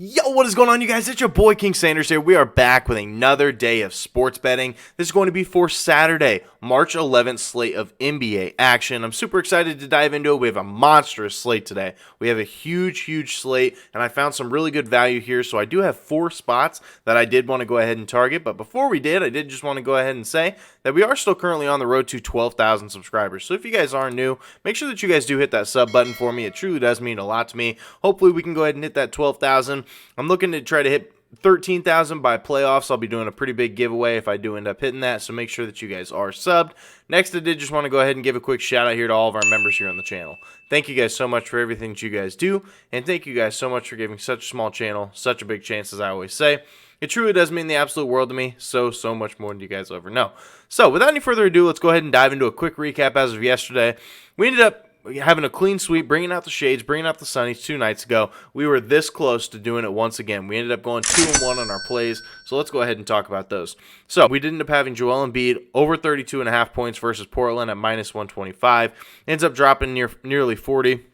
Yo, what is going on, you guys? It's your boy King Sanders here. We are back with another day of sports betting. This is going to be for Saturday, March 11th slate of NBA action. I'm super excited to dive into it. We have a monstrous slate today. We have a huge slate, and I found some really good value here. So I do have 4 spots that I did want to go ahead and target. But before we did, I did just want to go ahead and say that we are still currently on the road to 12,000 subscribers. So if you guys are new, make sure that you guys do hit that sub button for me. It truly does mean a lot to me. Hopefully we can go ahead and hit that 12,000. I'm looking to try to hit 13,000 by playoffs. I'll be doing a pretty big giveaway if I do end up hitting that, so make sure that you guys are subbed. Next, I did just want to go ahead and give a quick shout out here to all of our members here on the channel. Thank you guys so much for everything that you guys do, and thank you guys so much for giving such a small channel such a big chance, as I always say. It truly does mean the absolute world to me, so much more than you guys will ever know. So, without any further ado, let's go ahead and dive into a quick recap as of yesterday. We ended up having a clean sweep, bringing out the shades, bringing out the sunnies 2 nights ago. We were this close to doing it once again. We ended up going 2-1 on our plays, so let's go ahead and talk about those. So we did end up having Joel Embiid over 32.5 points versus Portland at -125. Ends up dropping nearly 40.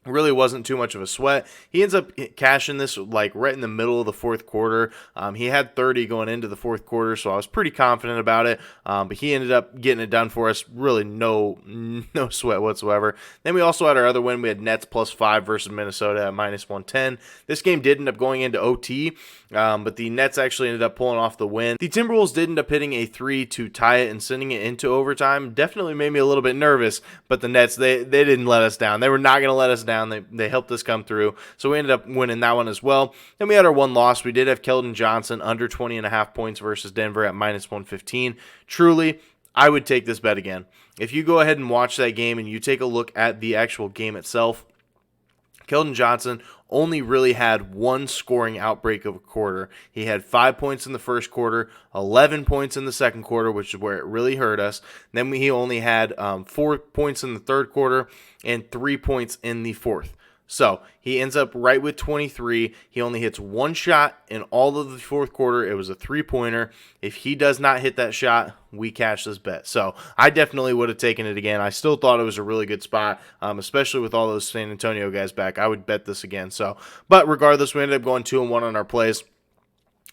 Really wasn't too much of a sweat. He ends up cashing this like right in the middle of the fourth quarter. He had 30 going into the fourth quarter, so I was pretty confident about it. But he ended up getting it done for us. Really no sweat whatsoever. Then we also had our other win. We had Nets +5 versus Minnesota at -110. This game did end up going into OT, but the Nets actually ended up pulling off the win. The Timberwolves did end up hitting a 3 to tie it and sending it into overtime. Definitely made me a little bit nervous, but the Nets, they didn't let us down. They were not going to let us down. They helped us come through, so we ended up winning that one as well. Then we had our one loss. We did have Keldon Johnson under 20.5 points versus Denver at -115. Truly, I would take this bet again. If you go ahead and watch that game and you take a look at the actual game itself, Keldon Johnson only really had one scoring outbreak of a quarter. He had 5 points in the first quarter, 11 points in the second quarter, which is where it really hurt us. Then he only had 4 points in the third quarter and 3 points in the fourth. So he ends up right with 23. He only hits one shot in all of the fourth quarter. It was a 3-pointer. If he does not hit that shot, we cash this bet. So I definitely would have taken it again. I still thought it was a really good spot, especially with all those San Antonio guys back. I would bet this again. So, but regardless, we ended up going 2-1 on our plays.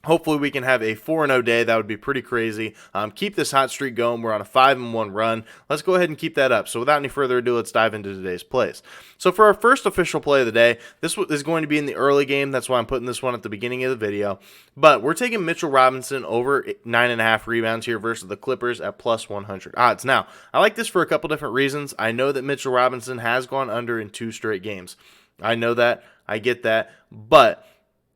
Hopefully we can have a 4-0 day. That would be pretty crazy. Keep this hot streak going. We're on a 5-1 run. Let's go ahead and keep that up. So without any further ado, let's dive into today's plays. So for our first official play of the day, this is going to be in the early game. That's why I'm putting this one at the beginning of the video. But we're taking Mitchell Robinson over 9.5 rebounds here versus the Clippers at +100 odds. Now, I like this for a couple different reasons. I know that Mitchell Robinson has gone under in 2 straight games. I know that. I get that. But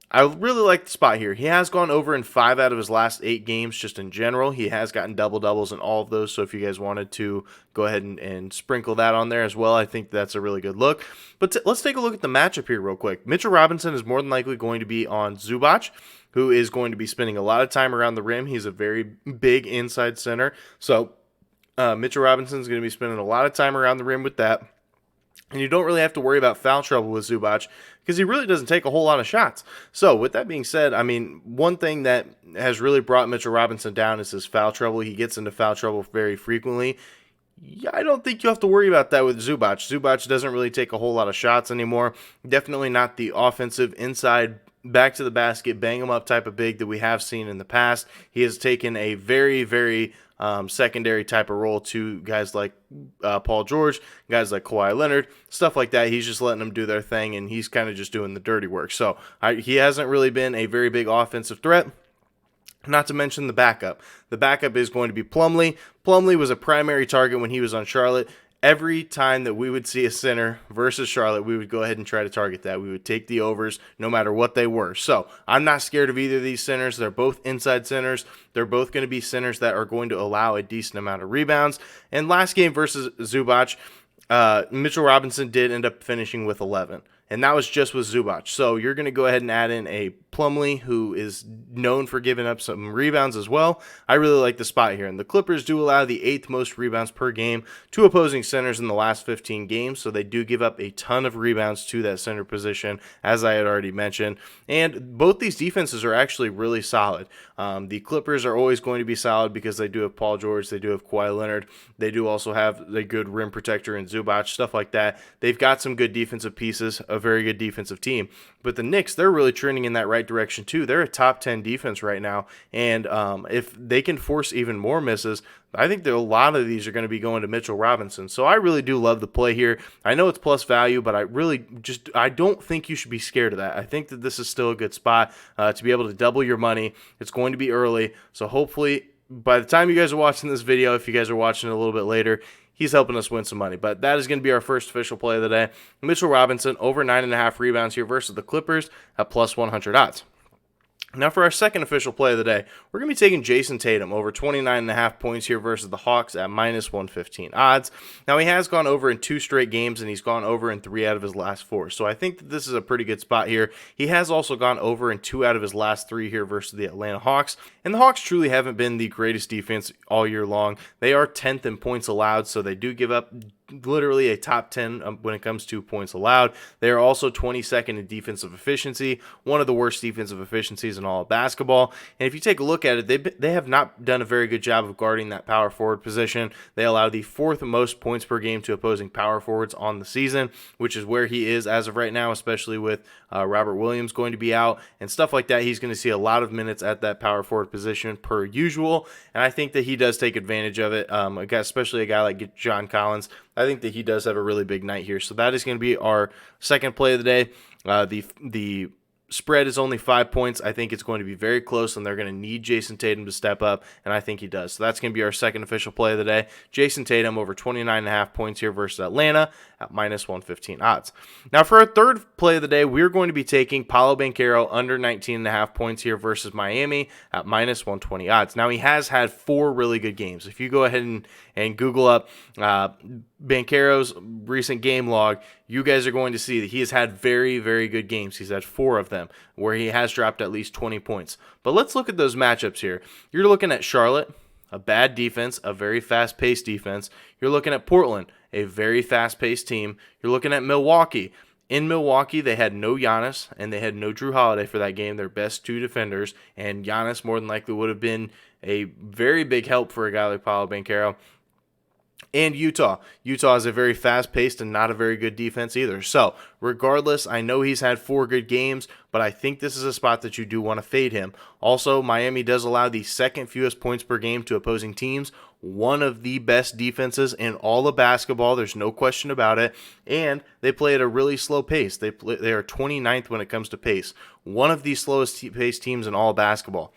I really like the spot here. He has gone over in 5 out of his last 8 games just in general. He has gotten double-doubles in all of those, so if you guys wanted to go ahead and sprinkle that on there as well, I think that's a really good look. But let's take a look at the matchup here real quick. Mitchell Robinson is more than likely going to be on Zubac, who is going to be spending a lot of time around the rim. He's a very big inside center, so Mitchell Robinson is going to be spending a lot of time around the rim with that. And you don't really have to worry about foul trouble with Zubac because he really doesn't take a whole lot of shots. So with that being said, I mean, one thing that has really brought Mitchell Robinson down is his foul trouble. He gets into foul trouble very frequently. Yeah, I don't think you have to worry about that with Zubac. Zubac doesn't really take a whole lot of shots anymore. Definitely not the offensive inside back to the basket, bang him up type of big that we have seen in the past. He has taken a very secondary type of role to guys like Paul George, guys like Kawhi Leonard, stuff like that. He's just letting them do their thing, and he's kind of just doing the dirty work. So he hasn't really been a very big offensive threat. Not to mention the backup. The backup is going to be Plumlee. Plumlee was a primary target when he was on Charlotte. Every time that we would see a center versus Charlotte, we would go ahead and try to target that. We would take the overs no matter what they were. So I'm not scared of either of these centers. They're both inside centers. They're both going to be centers that are going to allow a decent amount of rebounds. And last game versus Zubac, Mitchell Robinson did end up finishing with 11. And that was just with Zubac. So you're going to go ahead and add in a Plumlee, who is known for giving up some rebounds as well. I really like the spot here. And the Clippers do allow the 8th most rebounds per game to opposing centers in the last 15 games, so they do give up a ton of rebounds to that center position, as I had already mentioned. And both these defenses are actually really solid. The Clippers are always going to be solid because they do have Paul George, they do have Kawhi Leonard, they do also have a good rim protector in Zubac, stuff like that. They've got some good defensive pieces, a very good defensive team. But the Knicks, they're really trending in that right direction too. They're a top 10 defense right now, and if they can force even more misses, I think that a lot of these are going to be going to Mitchell Robinson. So I really do love the play here. I know it's plus value, but I don't think you should be scared of that. I think that this is still a good spot to be able to double your money. It's going to be early, so hopefully by the time you guys are watching this video, if you guys are watching it a little bit later, he's helping us win some money. But that is going to be our first official play of the day. Mitchell Robinson over 9.5 rebounds here versus the Clippers at plus 100 odds. Now for our second official play of the day, we're going to be taking Jason Tatum over 29.5 points here versus the Hawks at minus 115 odds. Now he has gone over in 2 straight games, and he's gone over in 3 out of his last 4. So I think that this is a pretty good spot here. He has also gone over in 2 out of his last 3 here versus the Atlanta Hawks. And the Hawks truly haven't been the greatest defense all year long. They are 10th in points allowed, so they do give up literally a top 10 when it comes to points allowed. They are also 22nd in defensive efficiency, one of the worst defensive efficiencies in all of basketball. And if you take a look at it, they have not done a very good job of guarding that power forward position. They allow the 4th most points per game to opposing power forwards on the season, which is where he is as of right now, especially with Robert Williams going to be out and stuff like that. He's going to see a lot of minutes at that power forward position per usual, and I think that he does take advantage of it, especially a guy like John Collins. I think that he does have a really big night here. So that is going to be our second play of the day. The spread is only 5 points. I think it's going to be very close, and they're going to need Jason Tatum to step up, and I think he does. So that's going to be our second official play of the day. Jason Tatum over 29.5 points here versus Atlanta at minus 115 odds. Now for our third play of the day, we're going to be taking Paolo Banchero under 19.5 points here versus Miami at minus 120 odds. Now he has had 4 really good games. If you go ahead and Google up Banchero's recent game log, you guys are going to see that he has had very, very good games. He's had 4 of them where he has dropped at least 20 points. But let's look at those matchups here. You're looking at Charlotte, a bad defense, a very fast-paced defense. You're looking at Portland, a very fast-paced team. You're looking at Milwaukee. In Milwaukee, they had no Giannis, and they had no Drew Holiday for that game, their best 2 defenders, and Giannis more than likely would have been a very big help for a guy like Paolo Banchero. And Utah. Utah is a very fast-paced and not a very good defense either. So, regardless, I know he's had 4 good games, but I think this is a spot that you do want to fade him. Also, Miami does allow the second fewest points per game to opposing teams. One of the best defenses in all of basketball. There's no question about it. And they play at a really slow pace. They are 29th when it comes to pace. One of the slowest paced teams in all of basketball.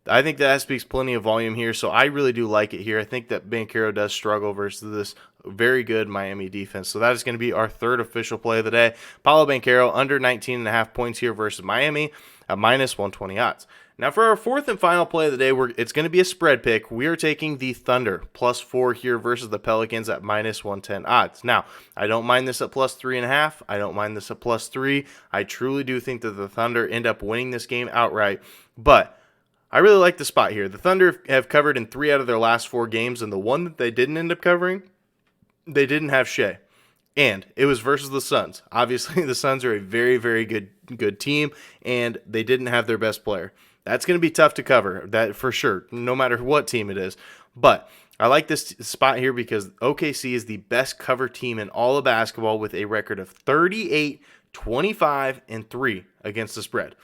I think that speaks plenty of volume here, so I really do like it here. I think that Banchero does struggle versus this very good Miami defense. So that is going to be our third official play of the day. Paolo Banchero under 19.5 points here versus Miami at minus 120 odds. Now for our fourth and final play of the day, it's going to be a spread pick. We are taking the Thunder plus 4 here versus the Pelicans at minus 110 odds. Now, I don't mind this at plus 3.5. I don't mind this at plus 3. I truly do think that the Thunder end up winning this game outright, but I really like the spot here. The Thunder have covered in 3 out of their last 4 games, and the one that they didn't end up covering, they didn't have Shea. And it was versus the Suns. Obviously, the Suns are a very, very good team, and they didn't have their best player. That's going to be tough to cover, that for sure, no matter what team it is. But I like this spot here because OKC is the best cover team in all of basketball with a record of 38, 25, and 3 against the spread.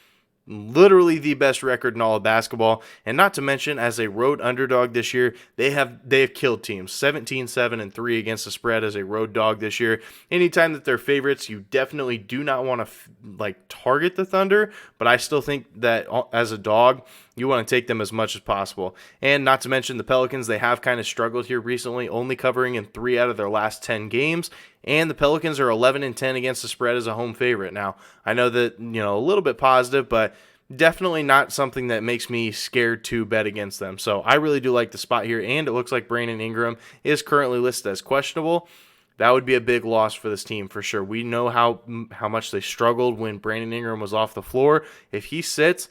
Literally the best record in all of basketball, and not to mention as a road underdog this year, they have killed teams 17-7-3 against the spread as a road dog this year. Anytime that they're favorites, you definitely do not want to target the Thunder, but I still think that as a dog, you want to take them as much as possible. And not to mention the Pelicans, they have kind of struggled here recently, only covering in 3 out of their last 10 games. And the Pelicans are 11-10 against the spread as a home favorite. Now, I know that, a little bit positive, but definitely not something that makes me scared to bet against them. So I really do like the spot here, and it looks like Brandon Ingram is currently listed as questionable. that would be a big loss for this team for sure. We know how much they struggled when Brandon Ingram was off the floor. If he sits,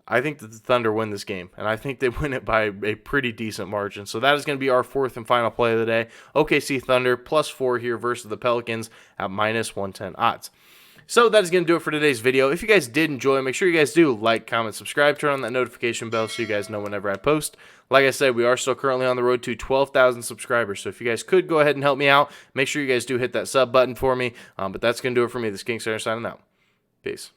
I think that the Thunder win this game, and I think they win it by a pretty decent margin. So that is going to be our fourth and final play of the day. OKC Thunder +4 here versus the Pelicans at -110 odds. So that is going to do it for today's video. If you guys did enjoy, make sure you guys do like, comment, subscribe, turn on that notification bell so you guys know whenever I post. Like I said, we are still currently on the road to 12,000 subscribers. So if you guys could go ahead and help me out, make sure you guys do hit that sub button for me. But that's going to do it for me. This is King Center signing out. Peace.